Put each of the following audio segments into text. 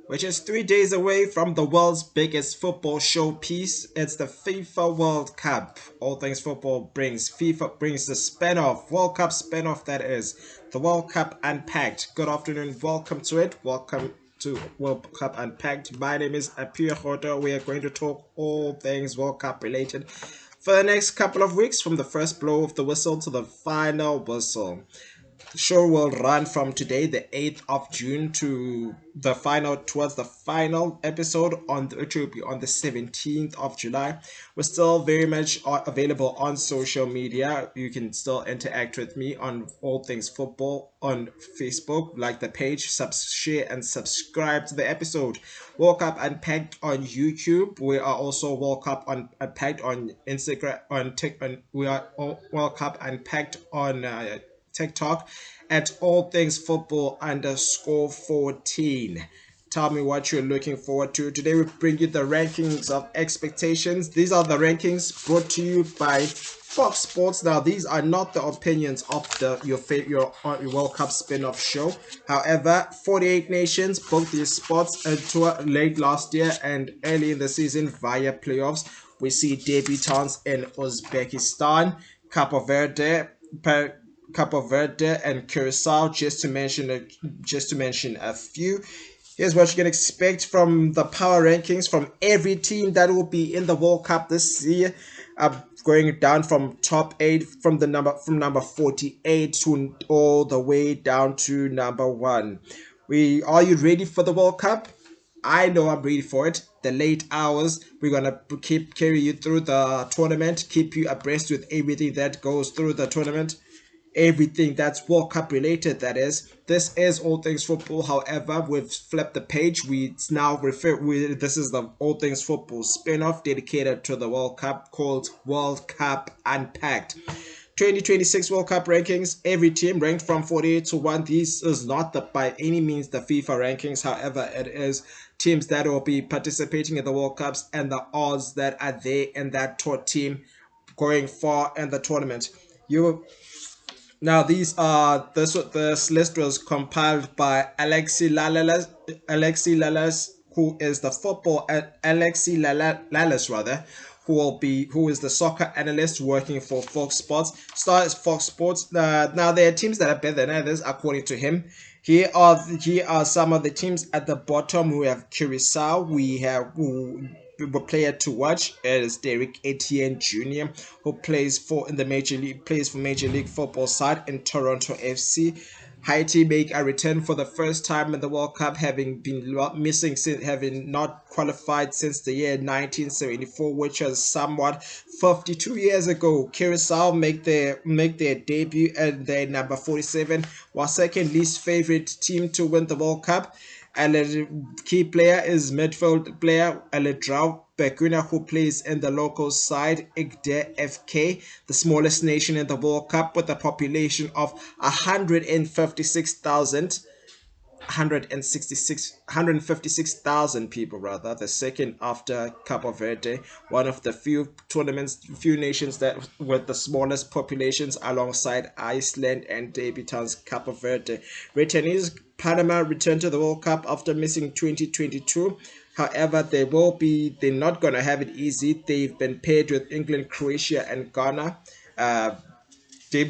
which is 3 days away from the world's biggest football showpiece. It's the FIFA World Cup. All things football brings. FIFA brings the spin-off, World Cup spin-off that is, the World Cup Unpacked. Good afternoon, welcome to it. Welcome to World Cup Unpacked. My name is Apiwe Roto. We are going to talk all things World Cup related for the next couple of weeks, from the first blow of the whistle to the final whistle. The show will run from today, the 8th of June, to towards the final episode which will be on the 17th of July. We're still very much available on social media. You can still interact with me on all things football on Facebook, like the page, share and subscribe to the episode. World Cup Unpacked on YouTube. We are also World Cup Unpacked on Instagram, we are World Cup Unpacked on TikTok at all things football _14. Tell me what you're looking forward to. Today we bring you the rankings of expectations. These are the rankings brought to you by Fox Sports. Now, these are not the opinions of your World Cup spin-off show. However, 48 nations booked these spots tour late last year and early in the season via playoffs. We see debutants in Uzbekistan, Cape Verde and Curacao, just to mention a few. Here's what you can expect from the power rankings from every team that will be in the World Cup this year. Going down from top 8, from number 48 to all the way down to number 1. Are you ready for the World Cup? I know I'm ready for it. The late hours, we're gonna carry you through the tournament, keep you abreast with everything that goes through the tournament. Everything that's World Cup related, that is. This is all things football. However, we've flipped the page. This is the all things football spin-off dedicated to the World Cup, called World Cup Unpacked. 2026 World Cup rankings, every team ranked from 48 to 1. This is not by any means the FIFA rankings. However, it is teams that will be participating in the World Cups and the odds that are there in that team going far in the tournament. Now, this list was compiled by Alexi Lalas, who is the who is the soccer analyst working for Fox Sports. Fox Sports. Now, there are teams that are better than others, according to him. Here are some of the teams at the bottom. We have Curacao. We have a player to watch. It is Derek Etienne Jr., who plays for Major League Football side in Toronto FC. Haiti make a return for the first time in the World Cup, having been missing since having not qualified since the year 1974, which was somewhat 52 years ago. Curacao make their debut at their number 47, while second least favorite team to win the World Cup. And a key player is midfield player Aledrau Beguna, who plays in the local side Igde FK, the smallest nation in the World Cup with a population of 156,000 people, rather, the second after Cape Verde, one of the few nations that with the smallest populations alongside Iceland and debutants Cape Verde. Returnees Panama returned to the World Cup after missing 2022. However, they're not going to have it easy. They've been paired with England, Croatia, and Ghana. They're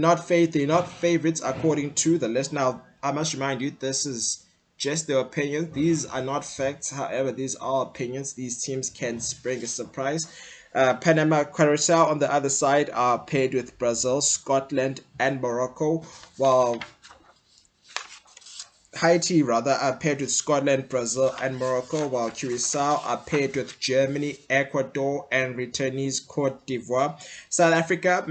not favorites according to the list. Now, I must remind you, this is just their opinion. These are not facts. However, these are opinions. These teams can bring a surprise. Panama, Curacao on the other side are paired with Brazil, Scotland, and Morocco, while Haiti are paired with Scotland, Brazil, and Morocco, while Curacao are paired with Germany, Ecuador, and returnees Cote d'Ivoire. South Africa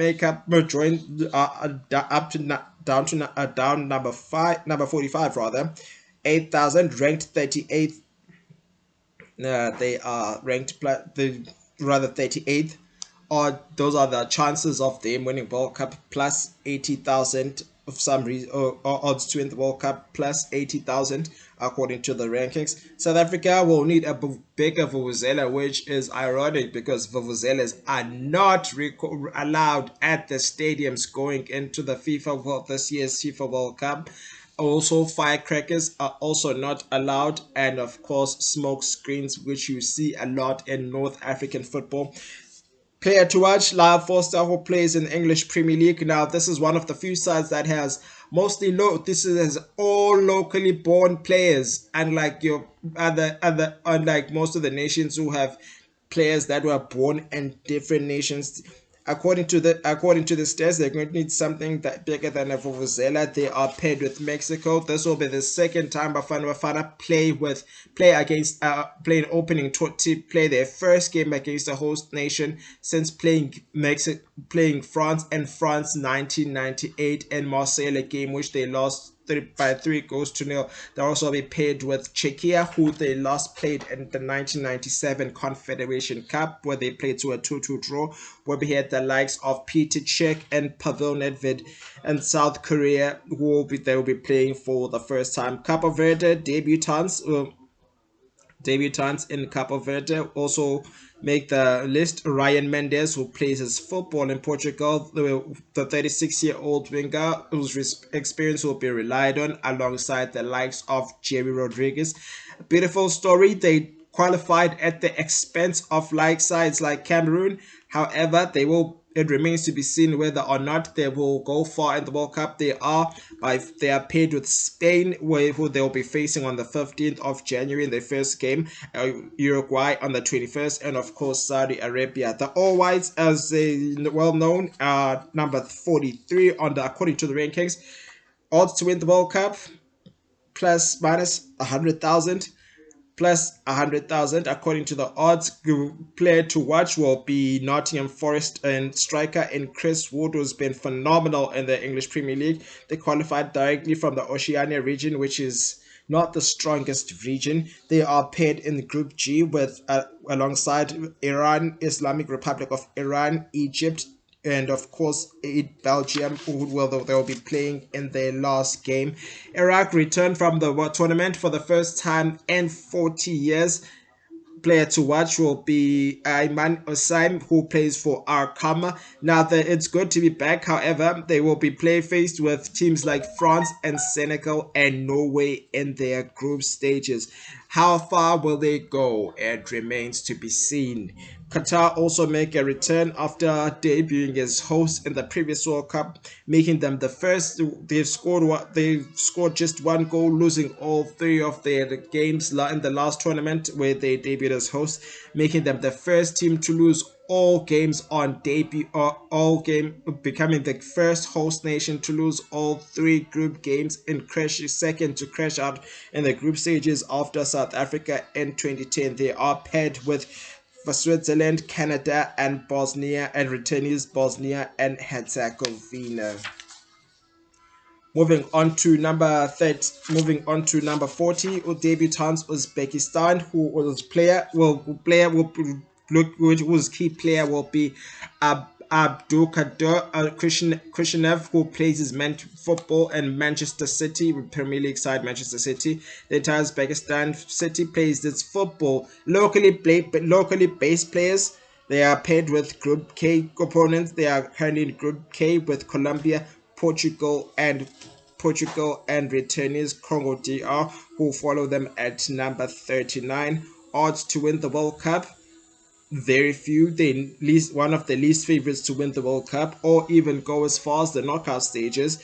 down number 45 rather, 8,000, ranked 38th. They are ranked 38th. Or those are the chances of them winning World Cup, plus 80,000 of some reason, or odds to win the World Cup, plus 80,000 according to the rankings. South Africa will need a bigger vuvuzela, which is ironic because vuvuzelas are not allowed at the stadiums going into this year's FIFA World Cup. Also, firecrackers are also not allowed, and of course, smoke screens, which you see a lot in North African football. Player to watch, Lyle Foster, who plays in the English Premier League. Now, this is one of the few sides that has mostly this is all locally born players, unlike your unlike most of the nations who have players that were born in different nations. According to the stats, they're going to need something that bigger than a vuvuzela. They are paired with Mexico. This will be the second time Bafana play an opening to play their first game against a host nation since playing France 1998 and Marseille, a game which they lost by 3 goals to 0. They'll also be paired with Czechia, who they last played in the 1997 Confederation Cup, where they played to a 2-2 draw, where we had the likes of Peter Cech and Pavel Nedved, and South Korea, they will be playing for the first time. Cape Verde debutants in Cape Verde also make the list. Ryan Mendes, who plays his football in Portugal, the 36-year-old winger whose experience will be relied on alongside the likes of Jerry Rodriguez. A beautiful story. They qualified at the expense of sides like Cameroon. However, it remains to be seen whether or not they will go far in the World Cup. They are paired with Spain, who they will be facing on the 15th of January in their first game, Uruguay on the 21st, and of course Saudi Arabia. The All Whites, as they well known, are number 43 according to the rankings. Odds to win the World Cup plus minus 100,000. Plus 100,000 according to the odds. Player to watch will be Nottingham Forest and striker in Chris Wood, who's been phenomenal in the English Premier League. They qualified directly from the Oceania region, which is not the strongest region. They are paired in Group G with alongside Iran, Islamic Republic of Iran, Egypt, and of course Belgium, who they'll be playing in their last game. Iraq returned from the tournament for the first time in 40 years. Player to watch will be Ayman Osaim, who plays for Arkama. Now, it's good to be back. However, they will be faced with teams like France and Senegal and Norway in their group stages. How far will they go? It remains to be seen. Qatar also make a return after debuting as hosts in the previous World Cup, making them the first. They've scored just 1 goal, losing all 3 of their games in the last tournament where they debuted as hosts, making them the first team to lose all games on debut, becoming the first host nation to lose all 3 group games and second to crash out in the group stages after South Africa in 2010. They are paired with Switzerland, Canada, and Bosnia, and returnees Bosnia and Herzegovina. Moving on to number 40, debutants Uzbekistan, whose key player will be Abdulkadir Krishinev, who plays his football in Manchester City, Premier League side Manchester City. The entire Uzbekistan city plays its football locally based players. They are paired with Group K opponents. They are currently in Group K with Colombia, Portugal, and returnees Congo DR, who follow them at number 39. Odds to win the World Cup: very few. They one of the least favorites to win the World Cup or even go as far as the knockout stages.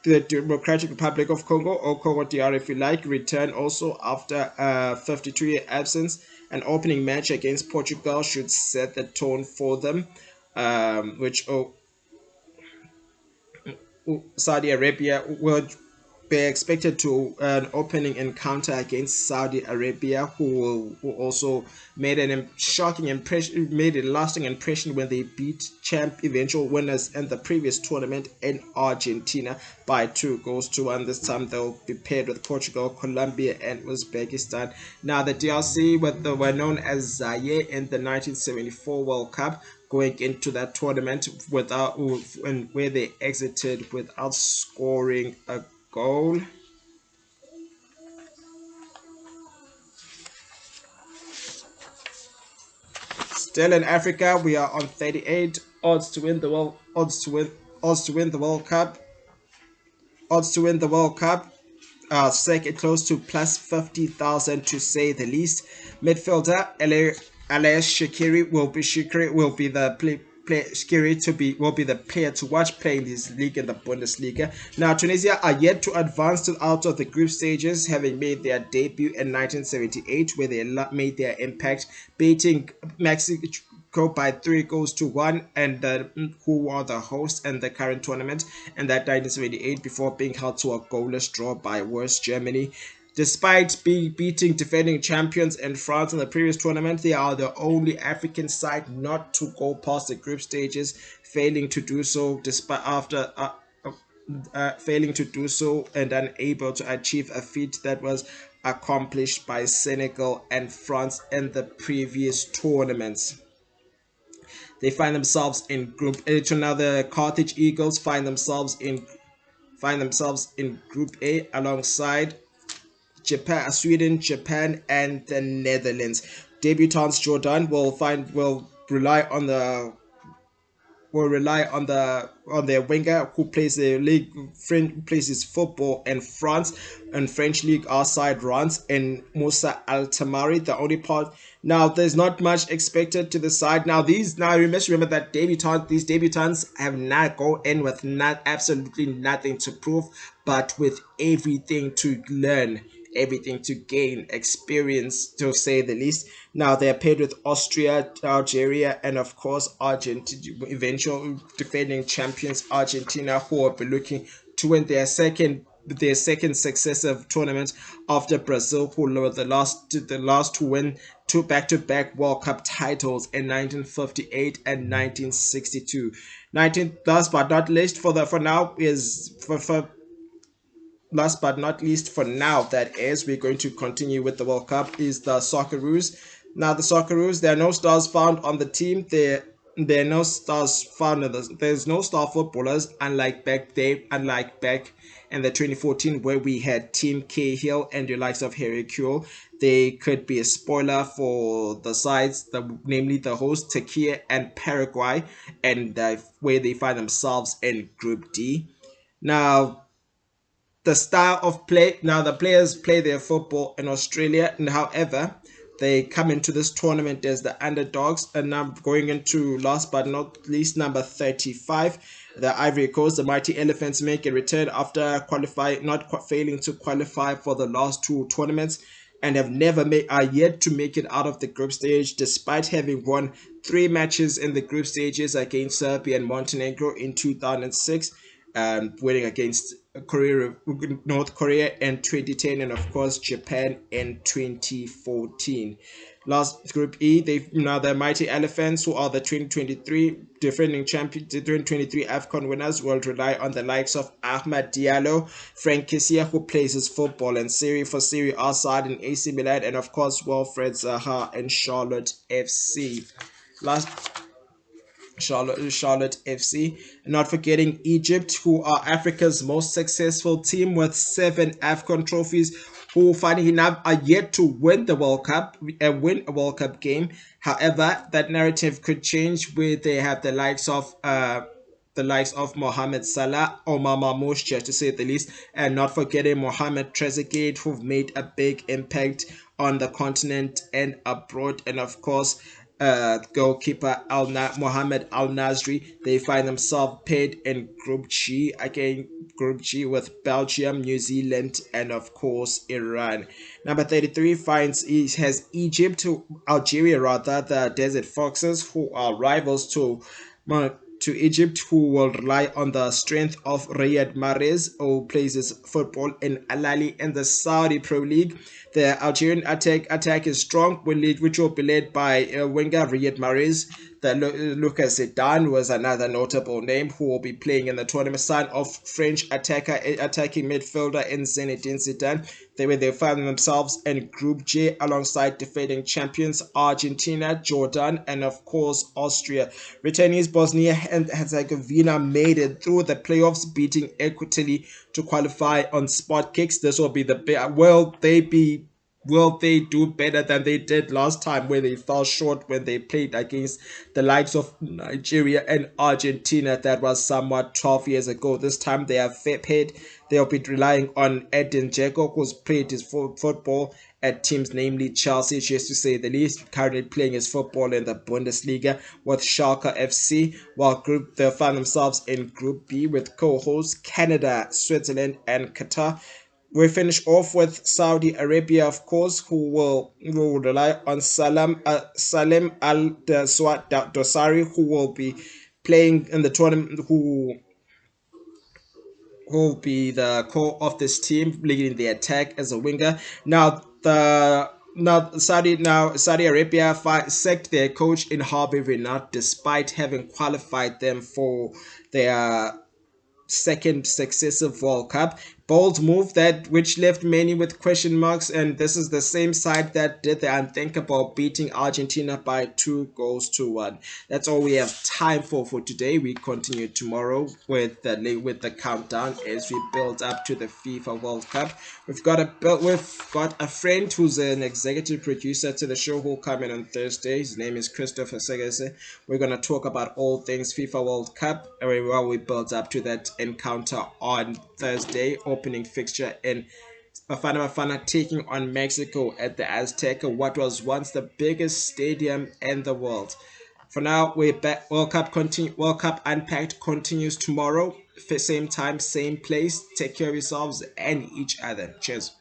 The Democratic Republic of Congo, or Congo DR if you like, return also after a 52-year absence. An opening match against Portugal should set the tone for them, Saudi Arabia will be expected to an opening encounter against Saudi Arabia, who also made a lasting impression when they beat eventual winners in the previous tournament in Argentina by 2-1. This time they'll be paired with Portugal, Colombia, and Uzbekistan. Now, the DRC were known as Zaire in the 1974 World Cup, going into that tournament where they exited without scoring a goal. Still in Africa, we are on 38. Odds to win the World Cup. odds to win the World Cup. Second close to plus 50,000 to say the least. Midfielder Elias Shaqiri will be the Shaqiri will be the player to watch playing this league in the Bundesliga. Now Tunisia are yet to advance to out of the group stages, having made their debut in 1978, where they made their impact, beating Mexico by 3-1, and who are the hosts in the current tournament, and that 1978, before being held to a goalless draw by worst Germany. Despite beating defending champions in France in the previous tournament, they are the only African side not to go past the group stages, failing to do so failing to do so and unable to achieve a feat that was accomplished by Senegal and France in the previous tournaments. They find themselves in Group H. Now the Carthage Eagles find themselves in Group A alongside Sweden, Japan, and the Netherlands. Debutants Jordan will rely on their winger who plays the league plays his football in France and French league outside Reims, and Moussa Al Tamari. The only part now, there's not much expected to the side. Now you must remember that these debutants have not go in with absolutely nothing to prove, but with everything to learn, everything to gain experience, to say the least. Now they are paired with Austria, Algeria, and of course Argentina, eventual defending champions Argentina, who will be looking to win their second successive tournament after Brazil, who were the last to win two back-to-back World Cup titles in 1958 and 1962. Last but not least for now, that is, we're going to continue with the World Cup, is the Socceroos. Now the Socceroos, there are no stars found on the team. There are no stars found there's no star footballers, unlike back in the 2014, where we had Team Cahill and your likes of Harry Kuehl. They could be a spoiler for the sides, namely the host Turkey and Paraguay, and where they find themselves in Group D. Now the style of play. Now the players play their football in Australia, and however, they come into this tournament as the underdogs. And now going into last but not least, number 35, the Ivory Coast, the Mighty Elephants, make a return after failing to qualify for the last two tournaments, and are yet to make it out of the group stage, despite having won 3 matches in the group stages against Serbia and Montenegro in 2006. Winning against North Korea in 2010, and of course Japan in 2014. Last Group E, the Mighty Elephants, who are the 2023 defending champions, the 2023 AFCON winners, will rely on the likes of Ahmad Diallo, Frank Kessie, who plays his football in Serie A side in AC Milan, and of course Wilfred Zaha and Charlotte FC. Not forgetting Egypt, who are Africa's most successful team with 7 AFCON trophies, who finally enough are yet to win the World Cup and win a World Cup game. However, that narrative could change where they have the likes of Mohamed Salah, Omar Mamouche, just to say the least, and not forgetting Mohamed Trezeguet, who've made a big impact on the continent and abroad, and of course goalkeeper Mohamed Al Nasri. They find themselves paired in Group G with Belgium, New Zealand, and of course Iran. Number 33 has Algeria, the Desert Foxes, who are rivals to Egypt, who will rely on the strength of Riyad Mahrez, who plays his football in Al Ahly in the Saudi Pro League. The Algerian attack is strong, which will be led by winger Riyad Mahrez. Lucas Zidane was another notable name who will be playing in the tournament, son of French attacking midfielder in Zinedine Zidane. They find themselves in Group J alongside defending champions Argentina, Jordan, and of course Austria. Returnees Bosnia and Herzegovina made it through the playoffs, beating Equatorial to qualify on spot kicks. This will be Will they do better than they did last time when they fell short when they played against the likes of Nigeria and Argentina? That was somewhat 12 years ago. This time they have paid. They'll be relying on Edin Dzeko, who's played his football at teams namely Chelsea, just to say the least, currently playing his football in the Bundesliga with Schalke FC, while they find themselves in Group B with co-hosts Canada, Switzerland, and Qatar. We finish off with Saudi Arabia, of course, who will rely on Salim Al Dosari, who will be playing in the tournament, who will be the core of this team, leading the attack as a winger. Saudi Arabia sacked their coach in Harvey Renard despite having qualified them for their second successive World Cup. Bold move that which left many with question marks, and this is the same side that did the unthinkable, beating Argentina by 2 goals to 1. That's all we have time for today. We continue tomorrow with the countdown as we build up to the FIFA World Cup. We've got a friend who's an executive producer to the show who'll come in on Thursday. His name is Christopher Segese. We're gonna talk about all things FIFA World Cup while we build up to that encounter on Thursday, opening fixture in Bafana Bafana taking on Mexico at the Azteca, what was once the biggest stadium in the world. For now, we're back. World Cup Unpacked continues tomorrow. Same time, same place. Take care of yourselves and each other. Cheers.